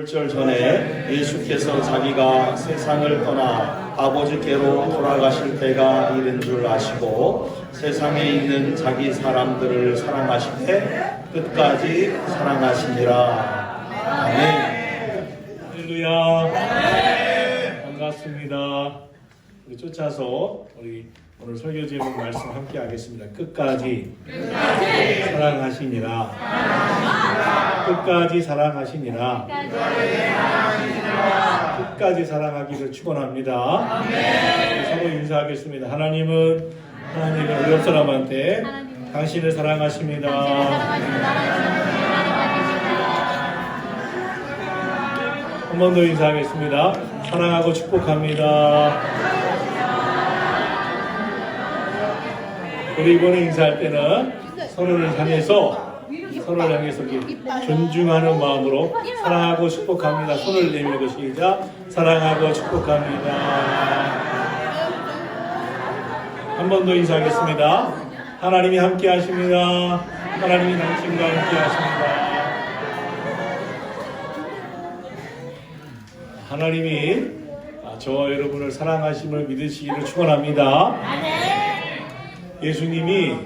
유월절 전에 예수께서 자기가 세상을 떠나 아버지께로 돌아가실 때가 이른 줄 아시고 세상에 있는 자기 사람들을 사랑하시되 끝까지 사랑하시니라. 아멘. 할렐루야. 반갑습니다. 우리 쫓아서 우리 오늘 설교 제목 말씀 함께 하겠습니다. 끝까지 사랑하시니라. 끝까지 사랑하시니라. 끝까지 사랑하기를 축원합니다. 서로 인사하겠습니다. 하나님은 우리 옆 사람한테 당신을 사랑하십니다. 한 번 더 인사하겠습니다. 사랑하고 축복합니다. 우리 이번에 인사할 때는 서로를 향해서 존중하는 마음으로 사랑하고 축복합니다. 손을 내밀고 시작. 사랑하고 축복합니다. 한 번 더 인사하겠습니다. 하나님이 함께 하십니다. 하나님이 당신과 함께 하십니다. 하나님이 저와 여러분을 사랑하심을 믿으시기를 축원합니다. 예수님이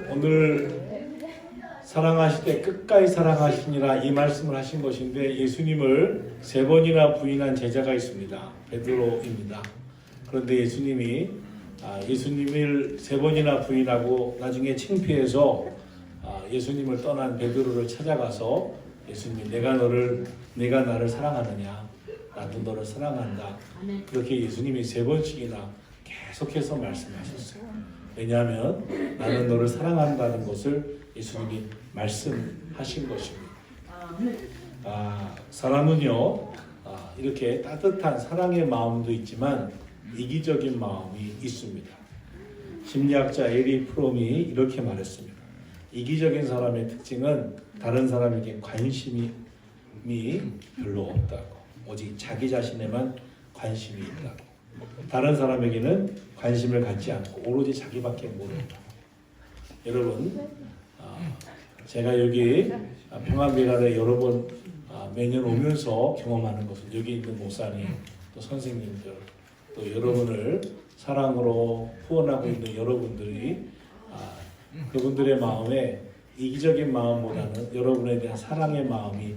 오늘 사랑하실 때 끝까지 사랑하시니라 이 말씀을 하신 것인데 예수님을 3번이나 부인한 제자가 있습니다. 베드로입니다. 그런데 예수님이 예수님을 3번이나 부인하고 나중에 창피해서 예수님을 떠난 베드로를 찾아가서 예수님이 내가 나를 사랑하느냐? 나도 너를 사랑한다. 그렇게 예수님이 3번씩이나 계속해서 말씀하셨어요. 왜냐하면 나는 너를 사랑한다는 것을 예수님이 말씀하신 것입니다. 사람은요 이렇게 따뜻한 사랑의 마음도 있지만 이기적인 마음이 있습니다. 심리학자 에리 프롬이 이렇게 말했습니다. 이기적인 사람의 특징은 다른 사람에게 관심이 별로 없다고, 오직 자기 자신에만 관심이 있다고, 다른 사람에게는 관심을 갖지 않고 오로지 자기밖에 모른다. 여러분, 제가 여기 평안미랄에 여러 번 매년 오면서 경험하는 것은 여기 있는 목사님, 또 선생님들, 또 여러분을 사랑으로 후원하고 있는 여러분들이 그분들의 마음에 이기적인 마음보다는 여러분에 대한 사랑의 마음이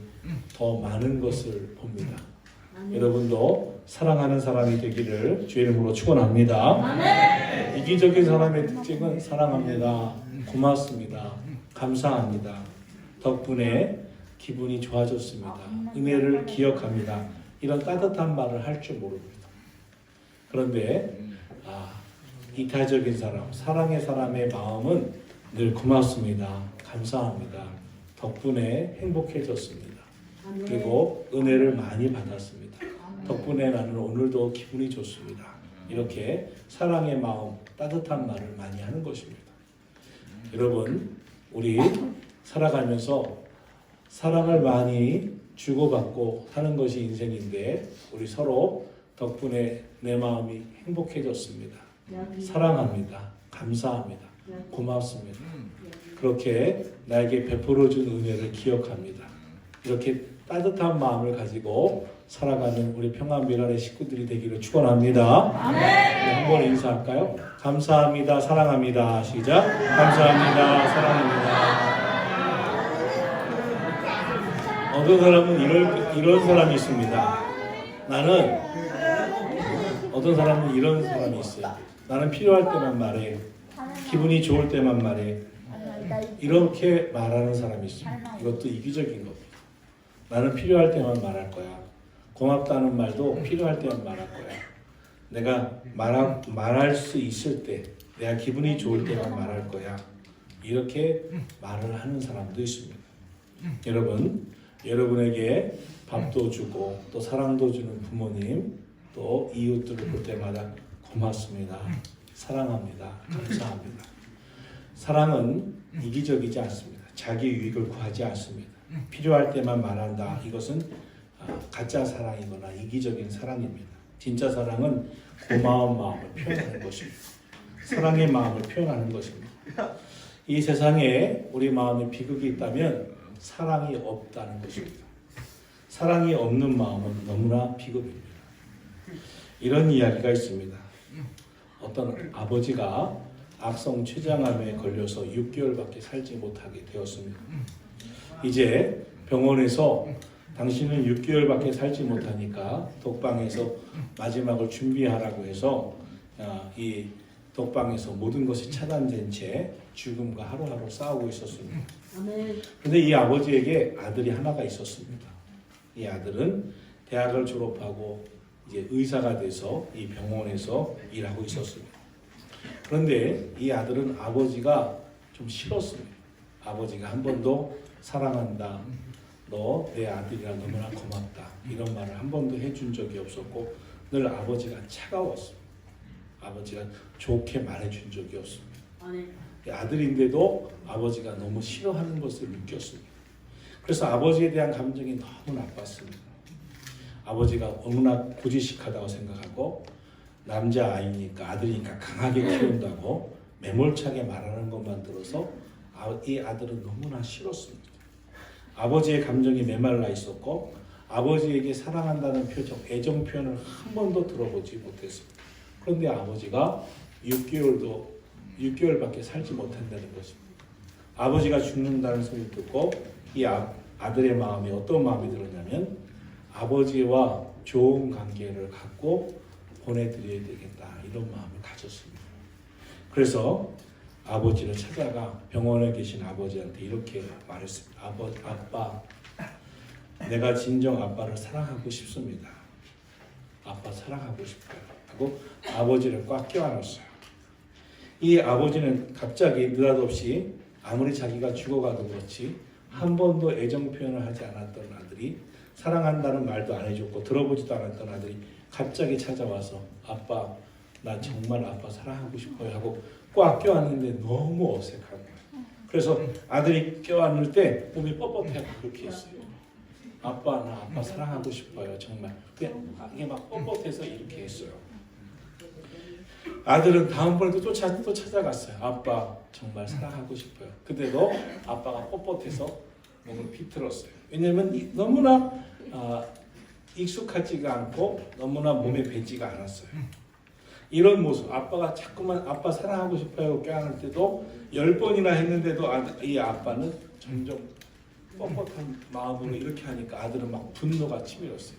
더 많은 것을 봅니다. 여러분도 사랑하는 사람이 되기를 주의 이름으로 축원합니다. 이기적인 사람의 특징은 사랑합니다, 고맙습니다, 감사합니다, 덕분에 기분이 좋아졌습니다, 은혜를 기억합니다, 이런 따뜻한 말을 할 줄 모릅니다. 그런데 이타적인 사람, 사랑의 사람의 마음은 늘 고맙습니다, 감사합니다, 덕분에 행복해졌습니다, 그리고 은혜를 많이 받았습니다, 덕분에 나는 오늘도 기분이 좋습니다. 이렇게 사랑의 마음, 따뜻한 말을 많이 하는 것입니다. 여러분, 우리 살아가면서 사랑을 많이 주고받고 사는 것이 인생인데 우리 서로 덕분에 내 마음이 행복해졌습니다. 사랑합니다. 감사합니다. 고맙습니다. 그렇게 나에게 베풀어준 은혜를 기억합니다. 이렇게 따뜻한 마음을 가지고 살아가는 우리 평안미랄의 식구들이 되기를 축원합니다. 네, 한번 인사할까요? 감사합니다. 사랑합니다. 시작. 감사합니다. 사랑합니다. 어떤 사람은 이런 사람이 있습니다. 어떤 사람은 이런 사람이 있어요. 나는 필요할 때만 말해. 기분이 좋을 때만 말해. 이렇게 말하는 사람이 있습니다. 이것도 이기적인 겁니다. 나는 필요할 때만 말할 거야. 고맙다는 말도 필요할 때만 말할 거야. 내가 말할 수 있을 때, 내가 기분이 좋을 때만 말할 거야. 이렇게 말을 하는 사람도 있습니다. 여러분, 여러분에게 밥도 주고 또 사랑도 주는 부모님, 또 이웃들을 볼 때마다 고맙습니다, 사랑합니다, 감사합니다. 사랑은 이기적이지 않습니다. 자기 유익을 구하지 않습니다. 필요할 때만 말한다. 이것은 가짜 사랑이거나 이기적인 사랑입니다. 진짜 사랑은 고마운 마음을 표현하는 것입니다. 사랑의 마음을 표현하는 것입니다. 이 세상에 우리 마음에 비극이 있다면 사랑이 없다는 것입니다. 사랑이 없는 마음은 너무나 비겁입니다. 이런 이야기가 있습니다. 어떤 아버지가 악성 췌장암에 걸려서 6개월밖에 살지 못하게 되었습니다. 이제 병원에서 당신은 6개월밖에 살지 못하니까 독방에서 마지막을 준비하라고 해서 이 독방에서 모든 것이 차단된 채 죽음과 하루하루 싸우고 있었습니다. 그런데 이 아버지에게 아들이 하나가 있었습니다. 이 아들은 대학을 졸업하고 이제 의사가 돼서 이 병원에서 일하고 있었습니다. 그런데 이 아들은 아버지가 좀 싫었습니다. 아버지가 한 번도 사랑한다, 너 내 아들이라 너무나 고맙다 이런 말을 한 번도 해준 적이 없었고 늘 아버지가 차가웠습니다. 아버지가 좋게 말해준 적이 없습니다. 아들인데도 아버지가 너무 싫어하는 것을 느꼈습니다. 그래서 아버지에 대한 감정이 너무 나빴습니다. 아버지가 너무나 고지식하다고 생각하고 남자아이니까 아들이니까 강하게 키운다고 매몰차게 말하는 것만 들어서 이 아들은 너무나 싫었습니다. 아버지의 감정이 메말라 있었고 아버지에게 사랑한다는 표정, 애정 표현을 한 번도 들어보지 못했습니다. 그런데 아버지가 6개월밖에 살지 못한다는 것입니다. 아버지가 죽는다는 소리를 듣고 이 아들의 마음에 어떤 마음이 들었냐면 아버지와 좋은 관계를 갖고 보내드려야 되겠다 이런 마음을 가졌습니다. 그래서 아버지를 찾아가 병원에 계신 아버지한테 이렇게 말했습니다. 아빠, 내가 진정 아빠를 사랑하고 싶습니다. 아빠 사랑하고 싶어요. 하고 아버지를 꽉 껴안았어요. 이 아버지는 갑자기 느닷없이 아무리 자기가 죽어가도 그렇지 한 번도 애정 표현을 하지 않았던 아들이 사랑한다는 말도 안 해줬고 들어보지도 않았던 아들이 갑자기 찾아와서 아빠, 나 정말 아빠 사랑하고 싶어요 하고 꽉 껴안는데 너무 어색한 거예요. 그래서 아들이 껴안을 때 몸이 뻣뻣해서 그렇게 했어요. 아빠, 나 아빠 사랑하고 싶어요. 정말. 그냥 이게 막 뻣뻣해서 이렇게 했어요. 아들은 다음번에도 또 찾아갔어요. 아빠, 정말 사랑하고 싶어요. 그때도 아빠가 뻣뻣해서 몸을 비틀었어요. 왜냐하면 너무나 익숙하지가 않고 너무나 몸에 배지가 않았어요. 이런 모습, 아빠가 자꾸만 아빠 사랑하고 싶어요 껴안을 때도 10번이나 했는데도 이 아빠는 점점 뻣뻣한 마음으로 이렇게 하니까 아들은 막 분노가 치밀었어요.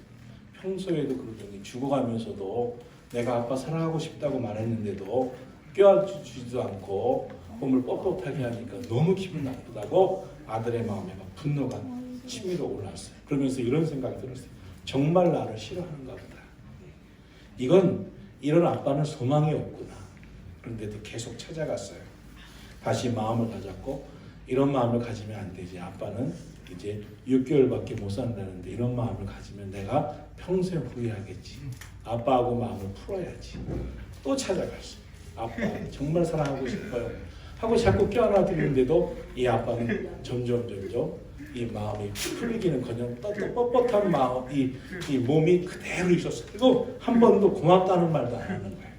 평소에도 그러더니 죽어가면서도 내가 아빠 사랑하고 싶다고 말했는데도 껴안주지도 않고 몸을 뻣뻣하게 하니까 너무 기분 나쁘다고 아들의 마음에 막 분노가 치밀어 올랐어요. 그러면서 이런 생각이 들었어요. 정말 나를 싫어하는가 보다. 이런 아빠는 소망이 없구나. 그런데도 계속 찾아갔어요. 다시 마음을 가졌고 이런 마음을 가지면 안 되지. 아빠는 이제 6개월밖에 못 산다는데 이런 마음을 가지면 내가 평생 후회하겠지. 아빠하고 마음을 풀어야지. 또 찾아갔어요. 아빠 정말 사랑하고 싶어요. 하고 자꾸 껴안아드리는데도 이 아빠는 점점 이 마음이 풀리기는커녕 또 뻣뻣한 마음, 이 몸이 그대로 있었어요. 그리고 한 번도 고맙다는 말도 안 하는 거예요.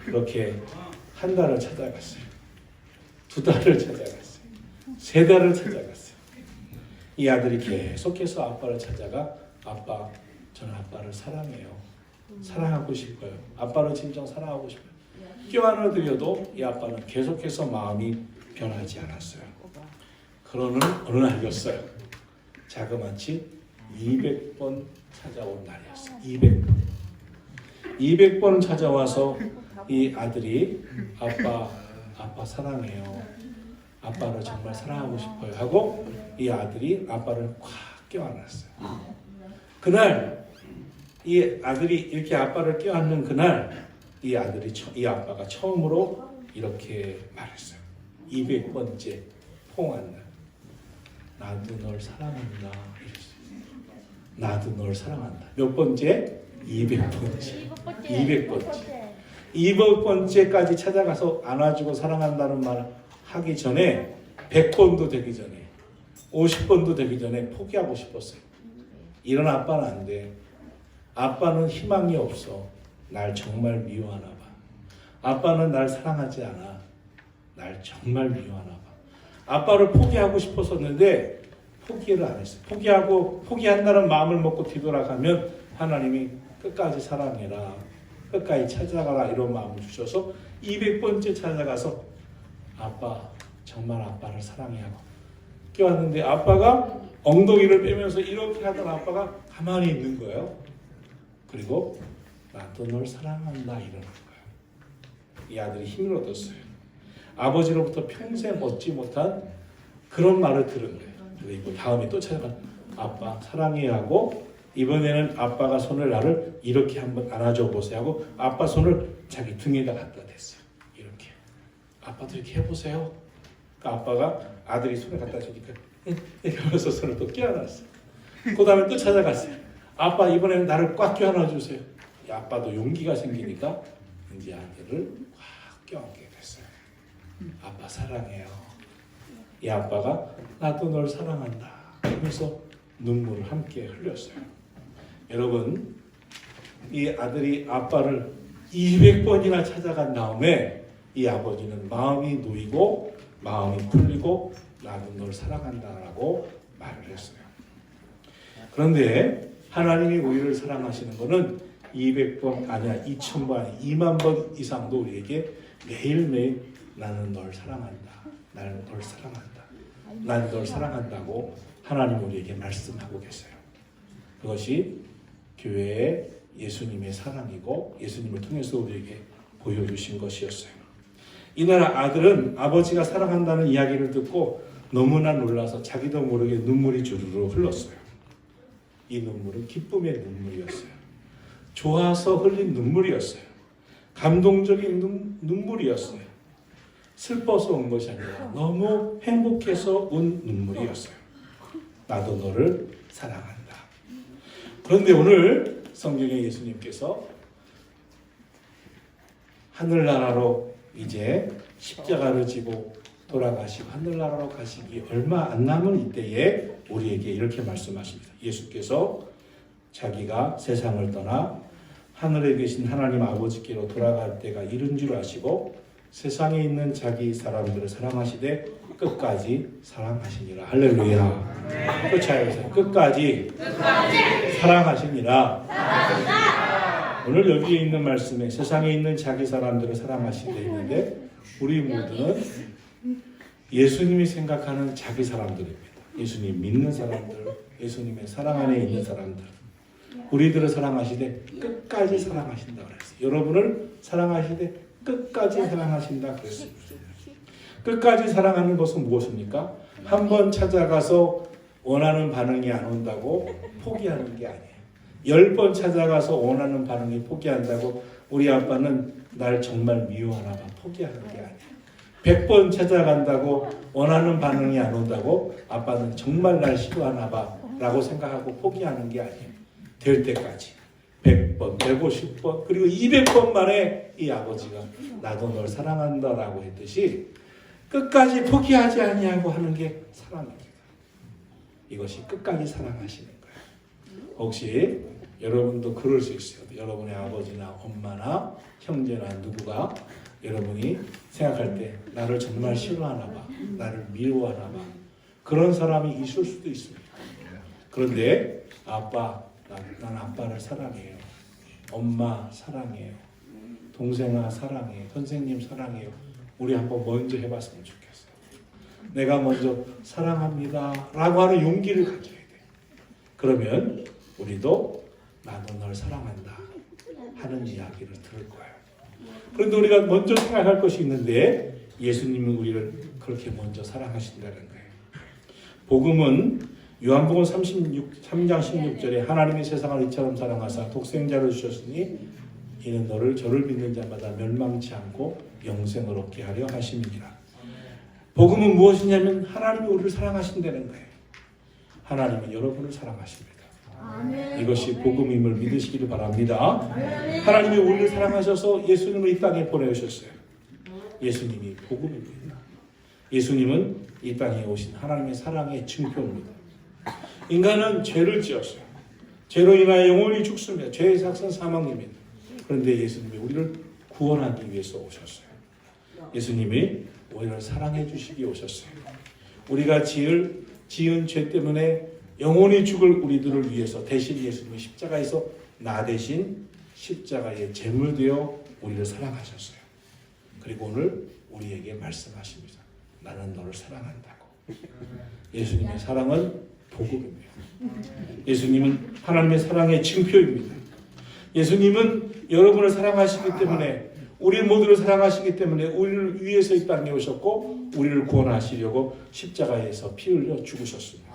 그렇게 한 달을 찾아갔어요. 2달을 찾아갔어요. 3달을 찾아갔어요. 이 아들이 계속해서 아빠를 찾아가 아빠, 저는 아빠를 사랑해요. 사랑하고 싶어요. 아빠를 진정 사랑하고 싶어요. 껴안아드려도 이 아빠는 계속해서 마음이 변하지 않았어요. 그러는 어느 날이었어요. 자그마치 200번 찾아온 날이었어요. 200번. 200번 찾아와서 이 아들이 아빠 사랑해요. 아빠를 정말 사랑하고 싶어요. 하고 이 아들이 아빠를 꽉 껴안았어요. 그날 이 아들이 이렇게 아빠를 껴안는 그날 이 아빠가 처음으로 이렇게 말했어요. 200번째 포옹한 날. 나도 널 사랑한다. 나도 널 사랑한다. 몇 번째? 200번째. 200번째. 200번째까지 찾아가서 안아주고 사랑한다는 말 하기 전에 100번도 되기 전에 50번도 되기 전에 포기하고 싶었어요. 이런 아빠는 안 돼. 아빠는 희망이 없어. 날 정말 미워하나 봐. 아빠는 날 사랑하지 않아. 날 정말 미워하나 봐. 아빠를 포기하고 싶었었는데 포기를 안 했어요. 포기한다는 마음을 먹고 뒤돌아가면 하나님이 끝까지 사랑해라, 끝까지 찾아가라 이런 마음을 주셔서 200번째 찾아가서 아빠, 정말 아빠를 사랑해 하고 껴왔는데 아빠가 엉덩이를 빼면서 이렇게 하던 아빠가 가만히 있는 거예요. 그리고 나도 널 사랑한다 이러는 거예요. 이 아들이 힘을 얻었어요. 아버지로부터 평생 얻지 못한 그런 말을 들은 거예요. 그리고 다음에 또 찾아가 아빠 사랑해 하고 이번에는 아빠가 손을 나를 이렇게 한번 안아줘 보세요 하고 아빠 손을 자기 등에다 갖다 댔어요. 이렇게 아빠도 이렇게 해보세요. 그러니까 아빠가 아들이 손을 갖다 주니까 이렇게 하면서 손을 또 껴안았어요. 그 다음에 또 찾아갔어요. 아빠 이번에는 나를 꽉 껴안아주세요. 아빠도 용기가 생기니까 이제 아들을 꽉 껴안게 됐어요. 아빠 사랑해요. 이 아빠가 나도 널 사랑한다 하면서 눈물을 함께 흘렸어요. 여러분, 이 아들이 아빠를 200번이나 찾아간 다음에 이 아버지는 마음이 놓이고 마음이 풀리고 나도 널 사랑한다라고 말을 했어요. 그런데 하나님이 우리를 사랑하시는 것은 200번 아니야 2000번 2만 번 이상도 우리에게 매일매일 나는 널 사랑한다. 나는 널 사랑한다. 난 널 사랑한다고 하나님 우리에게 말씀하고 계세요. 그것이 교회의 예수님의 사랑이고 예수님을 통해서 우리에게 보여주신 것이었어요. 이날 아들은 아버지가 사랑한다는 이야기를 듣고 너무나 놀라서 자기도 모르게 눈물이 주르르 흘렀어요. 이 눈물은 기쁨의 눈물이었어요. 좋아서 흘린 눈물이었어요. 감동적인 눈물이었어요. 슬퍼서 온 것이 아니라 너무 행복해서 온 눈물이었어요. 나도 너를 사랑한다. 그런데 오늘 성경에 예수님께서 하늘나라로 이제 십자가를 지고 돌아가시고 하늘나라로 가시기 얼마 안 남은 이때에 우리에게 이렇게 말씀하십니다. 예수께서 자기가 세상을 떠나 하늘에 계신 하나님 아버지께로 돌아갈 때가 이른 줄 아시고 세상에 있는 자기 사람들을 사랑하시되 끝까지 사랑하시니라. 할렐루야. 끝까지 사랑하시니라. 오늘 여기에 있는 말씀에 세상에 있는 자기 사람들을 사랑하시되 있는데 우리 모두는 예수님이 생각하는 자기 사람들입니다. 예수님 믿는 사람들, 예수님의 사랑 안에 있는 사람들, 우리들을 사랑하시되 끝까지 사랑하신다 그랬어요. 여러분을 사랑하시되 끝까지 사랑하신다 그랬습니다. 끝까지 사랑하는 것은 무엇입니까? 한 번 찾아가서 원하는 반응이 안 온다고 포기하는 게 아니에요. 10번 찾아가서 원하는 반응이 포기한다고 우리 아빠는 날 정말 미워하나 봐 포기하는 게 아니에요. 100번 찾아간다고 원하는 반응이 안 온다고 아빠는 정말 날 싫어하나 봐 라고 생각하고 포기하는 게 아니에요. 될 때까지 100번, 150번 그리고 200번 만에 이 아버지가 나도 널 사랑한다 라고 했듯이 끝까지 포기하지 아니하고 하는 게 사랑입니다. 이것이 끝까지 사랑하시는 거예요. 혹시 여러분도 그럴 수 있어요. 여러분의 아버지나 엄마나 형제나 누구가 여러분이 생각할 때 나를 정말 싫어하나 봐, 나를 미워하나 봐 그런 사람이 있을 수도 있습니다. 그런데 아빠, 난 아빠를 사랑해요. 엄마 사랑해요. 동생아 사랑해요. 선생님 사랑해요. 우리 한번 먼저 해봤으면 좋겠어요. 내가 먼저 사랑합니다 라고 하는 용기를 가져야 돼요. 그러면 우리도 나도 널 사랑한다 하는 이야기를 들을 거예요. 그런데 우리가 먼저 생각할 것이 있는데 예수님은 우리를 그렇게 먼저 사랑하신다는 거예요. 복음은 요한복음 3장 16절에 하나님이 세상을 이처럼 사랑하사 독생자를 주셨으니 이는 너를 저를 믿는 자마다 멸망치 않고 영생을 얻게 하려 하심이니라. 복음은 무엇이냐면 하나님이 우리를 사랑하신다는 거예요. 하나님은 여러분을 사랑하십니다. 이것이 복음임을 믿으시기를 바랍니다. 하나님이 우리를 사랑하셔서 예수님을 이 땅에 보내주셨어요. 예수님이 복음입니다. 예수님은 이 땅에 오신 하나님의 사랑의 증표입니다. 인간은 죄를 지었어요. 죄로 인하여 영원히 죽습니다. 죄의 삭은 사망입니다. 그런데 예수님이 우리를 구원하기 위해서 오셨어요. 예수님이 우리를 사랑해 주시기 오셨어요. 우리가 지을 지은 죄 때문에 영원히 죽을 우리들을 위해서 대신 예수님이 십자가에서 나 대신 십자가의 제물 되어 우리를 사랑하셨어요. 그리고 오늘 우리에게 말씀하십니다. 나는 너를 사랑한다고. 예수님의 사랑은 복음입니다. 예수님은 하나님의 사랑의 징표입니다. 예수님은 여러분을 사랑하시기 때문에, 우리 모두를 사랑하시기 때문에 우리를 위해서 이 땅에 오셨고 우리를 구원하시려고 십자가에서 피 흘려 죽으셨습니다.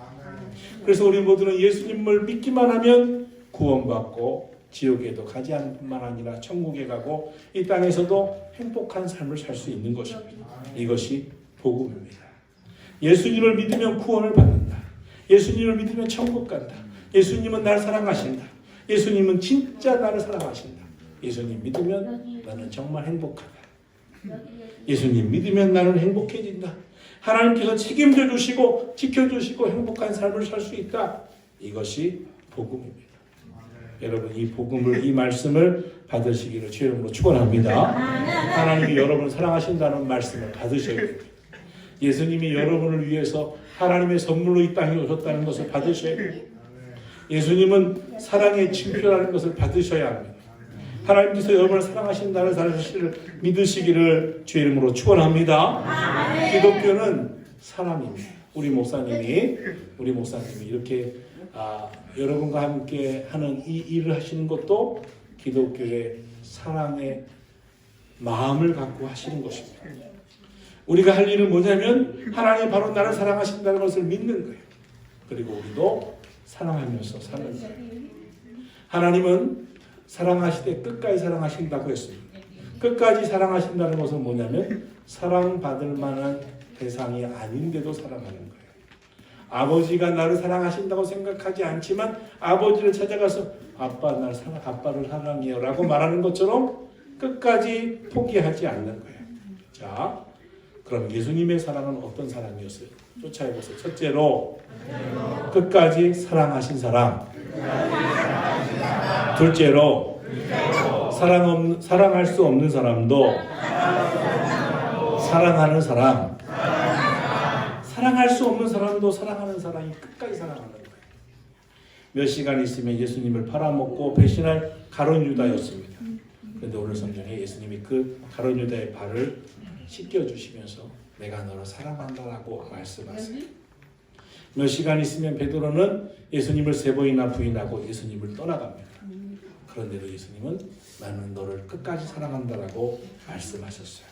그래서 우리 모두는 예수님을 믿기만 하면 구원받고 지옥에도 가지 않을 뿐만 아니라 천국에 가고 이 땅에서도 행복한 삶을 살 수 있는 것입니다. 이것이 복음입니다. 예수님을 믿으면 구원을 받는다. 예수님을 믿으면 천국 간다. 예수님은 나를 사랑하신다. 예수님은 진짜 나를 사랑하신다. 예수님 믿으면 나는 정말 행복하다. 예수님 믿으면 나는 행복해진다. 하나님께서 책임져 주시고 지켜주시고 행복한 삶을 살 수 있다. 이것이 복음입니다. 여러분, 이 복음을, 이 말씀을 받으시기를 주의 이름으로 축원합니다. 하나님이 여러분을 사랑하신다는 말씀을 받으셔야 됩니다. 예수님이 여러분을 위해서 하나님의 선물로 이 땅에 오셨다는 것을 받으셔야 됩니다. 예수님은 사랑의 징표라는 것을 받으셔야 합니다. 하나님께서 여러분을 사랑하신다는 사실을 믿으시기를 주의 이름으로 축원합니다. 기독교는 사랑입니다. 우리 목사님이 이렇게 여러분과 함께 하는 이 일을 하시는 것도 기독교의 사랑의 마음을 갖고 하시는 것입니다. 우리가 할 일은 뭐냐면 하나님이 바로 나를 사랑하신다는 것을 믿는 거예요. 그리고 우리도 사랑하면서 사는 거예요. 하나님은 사랑하시되 끝까지 사랑하신다고 했습니다. 끝까지 사랑하신다는 것은 뭐냐면 사랑받을 만한 대상이 아닌데도 사랑하는 거예요. 아버지가 나를 사랑하신다고 생각하지 않지만 아버지를 찾아가서 아빠를 사랑해요 라고 말하는 것처럼 끝까지 포기하지 않는 거예요. 자, 그럼 예수님의 사랑은 어떤 사랑이었어요? 쫓아해보세요. 첫째로 끝까지 사랑하신 사랑. 둘째로 사랑할 수 없는 사람도 사랑하는 사람. 사랑할 수 없는 사람도 사랑하는 사람이 끝까지 사랑하는 거예요. 몇 시간 있으면 예수님을 팔아먹고 배신할 가룟 유다였습니다. 그런데 오늘 성경에 예수님이 그 가룟 유다의 발을 씻겨주시면서 내가 너를 사랑한다라고 말씀하세요. 몇 시간 있으면 베드로는 예수님을 3번이나 부인하고 예수님을 떠나갑니다. 그런데도 예수님은 나는 너를 끝까지 사랑한다라고 말씀하셨어요.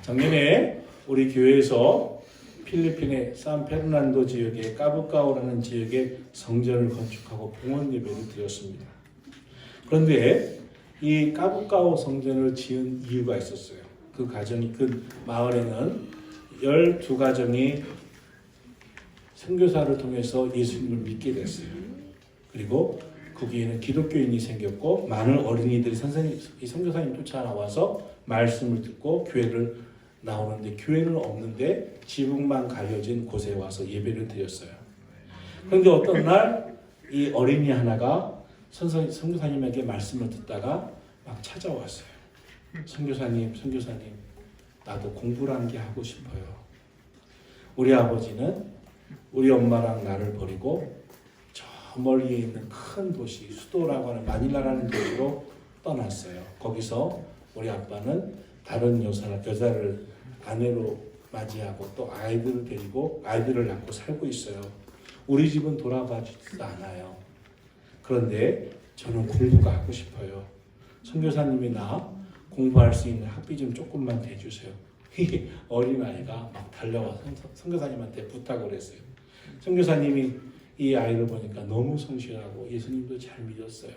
작년에 우리 교회에서 필리핀의 산페르난도 지역의 까부까오라는 지역에 성전을 건축하고 봉헌 예배를 드렸습니다. 그런데 이 까부까오 성전을 지은 이유가 있었어요. 그 마을에는 12가정이 선교사를 통해서 예수님을 믿게 됐어요. 그리고 거기에는 기독교인이 생겼고 많은 어린이들이 이 선교사님 쫓아나와서 말씀을 듣고 교회를 나오는데 교회는 없는데 지붕만 가려진 곳에 와서 예배를 드렸어요. 그런데 어떤 날 이 어린이 하나가 선교사님에게 말씀을 듣다가 막 찾아왔어요. 선교사님, 나도 공부를 한 게 하고 싶어요. 우리 아버지는 우리 엄마랑 나를 버리고 저 멀리에 있는 큰 도시, 수도라고 하는 마닐라라는 도시로 떠났어요. 거기서 우리 아빠는 다른 여자를 아내로 맞이하고 또 아이들을 데리고 아이들을 낳고 살고 있어요. 우리 집은 돌아가지도 않아요. 그런데 저는 공부가 하고 싶어요. 선교사님이 나 공부할 수 있는 학비 좀 조금만 대주세요. 어린아이가 막 달려와서 선교사님한테 부탁을 했어요. 선교사님이 이 아이를 보니까 너무 성실하고 예수님도 잘 믿었어요.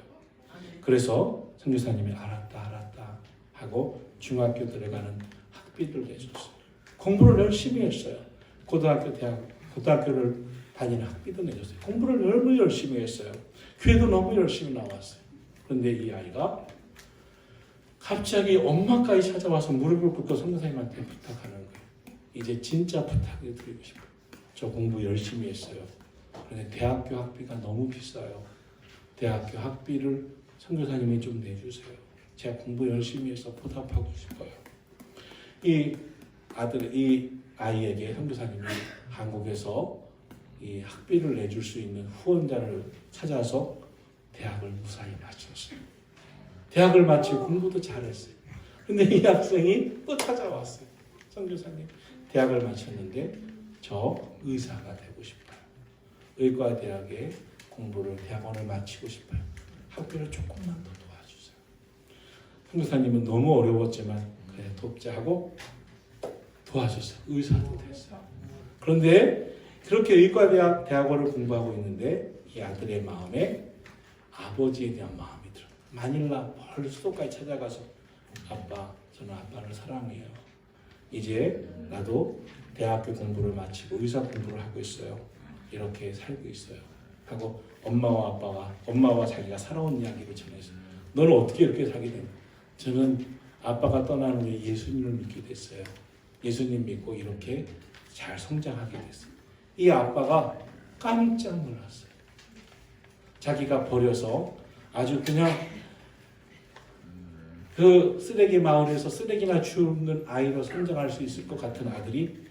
그래서 선교사님이 알았다 하고 중학교 들어가는 학비를 내줬어요. 공부를 열심히 했어요. 고등학교를 다니는 학비도 내줬어요. 공부를 너무 열심히 했어요. 교회도 너무 열심히 나왔어요. 그런데 이 아이가 갑자기 엄마까지 찾아와서 무릎을 꿇고 선교사님한테 부탁하는 거예요. 이제 진짜 부탁을 드리고 싶어요. 저 공부 열심히 했어요. 그런데 대학교 학비가 너무 비싸요. 대학교 학비를 선교사님이 좀 내주세요. 제가 공부 열심히 해서 보답하고 싶어요. 이 아이에게 선교사님이 한국에서 이 학비를 내줄 수 있는 후원자를 찾아서 대학을 무사히 마쳤어요. 대학을 마치고 공부도 잘했어요. 근데 이 학생이 또 찾아왔어요. 선교사님, 대학을 마쳤는데 저 의사가 되고 싶어요. 의과대학에 공부를 대학원을 마치고 싶어요. 학비를 조금만 더 도와주세요. 선교사님은 너무 어려웠지만 그래 돕자 하고 도와줬어요. 의사도 됐어요. 그런데 그렇게 의과대학원을 공부하고 있는데 이 아들의 마음에 아버지에 대한 마음이 들어요. 마닐라 멀 수도까지 찾아가서 아빠, 저는 아빠를 사랑해요. 이제 나도 대학교 공부를 마치고 의사 공부를 하고 있어요. 이렇게 살고 있어요. 하고 엄마와 자기가 살아온 이야기를 전했어요. 너는 어떻게 이렇게 살게 된 거야? 저는 아빠가 떠난 후에 예수님을 믿게 됐어요. 예수님 믿고 이렇게 잘 성장하게 됐어요. 이 아빠가 깜짝 놀랐어요. 자기가 버려서 아주 그냥 그 쓰레기 마을에서 쓰레기나 주우는 아이로 성장할 수 있을 것 같은 아들이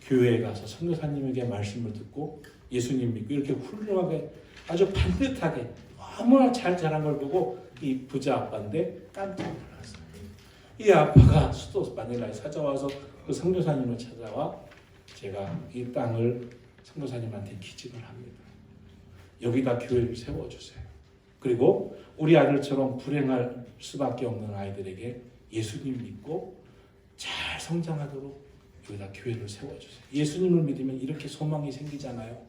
교회에 가서 선교사님에게 말씀을 듣고 예수님 믿고 이렇게 훌륭하게 아주 반듯하게 너무나 잘 자란 걸 보고 이 부자 아빠인데 깜짝 놀랐어요. 이 아빠가 수도 마닐라에 찾아와서 그 선교사님을 찾아와 제가 이 땅을 선교사님한테 기증을 합니다. 여기다 교회를 세워주세요. 그리고 우리 아들처럼 불행할 수밖에 없는 아이들에게 예수님 믿고 잘 성장하도록 여기다 교회를 세워주세요. 예수님을 믿으면 이렇게 소망이 생기잖아요.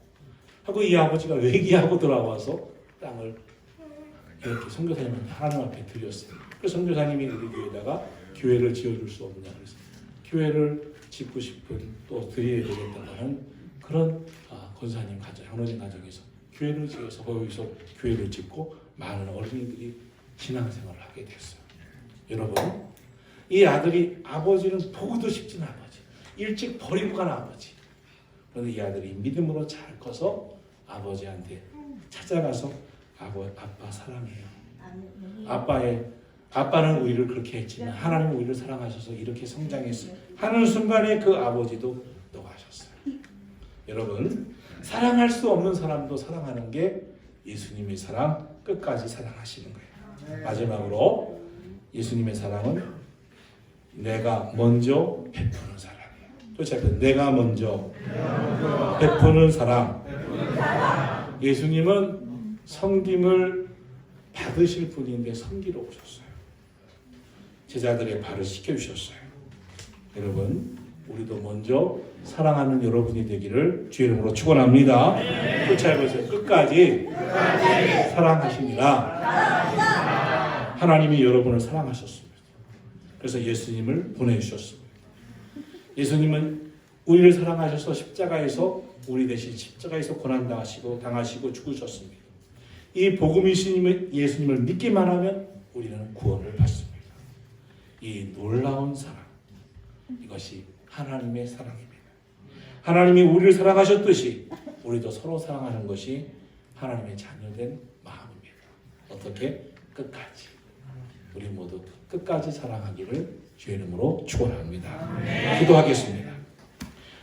하고 이 아버지가 회개하고 돌아와서 땅을 이렇게 선교사님한테 하나님 앞에 드렸어요. 그래서 선교사님이 우리 교회에다가 교회를 지어줄 수 없냐 그래서 교회를 짓고 싶은 또 드려야 되겠다는 그런 권사님 가정, 현어진 가정에서 교회를 지어서 거기서 교회를 짓고 많은 어린이들이 신앙생활을 하게 됐어요. 여러분, 이 아들이 아버지는 보고도 싶진 아버지, 일찍 버리고 간 아버지. 그런데 이 아들이 믿음으로 잘 커서 아버지한테 찾아가서 아빠 사랑해요. 아빠는 우리를 그렇게 했지만 하나님은 우리를 사랑하셔서 이렇게 성장했어요. 하는 순간에 그 아버지도 떠가셨어요. 여러분, 사랑할 수 없는 사람도 사랑하는 게 예수님의 사랑, 끝까지 사랑하시는 거예요. 마지막으로 예수님의 사랑은 내가 먼저 베푸는 사랑이에요. 또 내가 먼저 베푸는 사랑. 예수님은 섬김을 받으실 분인데 섬기러 오셨어요. 제자들의 발을 씻겨주셨어요. 여러분, 우리도 먼저 사랑하는 여러분이 되기를 주의 이름으로 축원합니다. 쫓아보세요. 끝까지 사랑하시니라. 하나님이 여러분을 사랑하셨습니다. 그래서 예수님을 보내주셨습니다. 예수님은 우리를 사랑하셔서 십자가에서 우리 대신 십자가에서 고난당하시고 죽으셨습니다. 이 복음이신 예수님을 믿기만 하면 우리는 구원을 받습니다. 이 놀라운 사랑, 이것이 하나님의 사랑입니다. 하나님이 우리를 사랑하셨듯이 우리도 서로 사랑하는 것이 하나님의 자녀된 마음입니다. 어떻게? 끝까지. 우리 모두 끝까지 사랑하기를 주의 이름으로 축원합니다. 기도하겠습니다.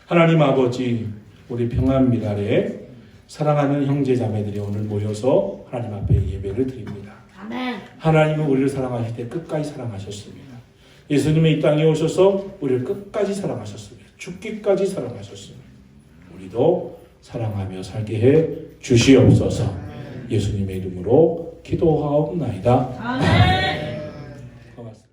하나님 아버지, 우리 평안미달에 사랑하는 형제 자매들이 오늘 모여서 하나님 앞에 예배를 드립니다. 하나님은 우리를 사랑하실 때 끝까지 사랑하셨습니다. 예수님이 이 땅에 오셔서 우리를 끝까지 사랑하셨습니다. 죽기까지 사랑하셨습니다. 우리도 사랑하며 살게 해 주시옵소서. 예수님의 이름으로 기도하옵나이다. 아멘. 고맙습니다.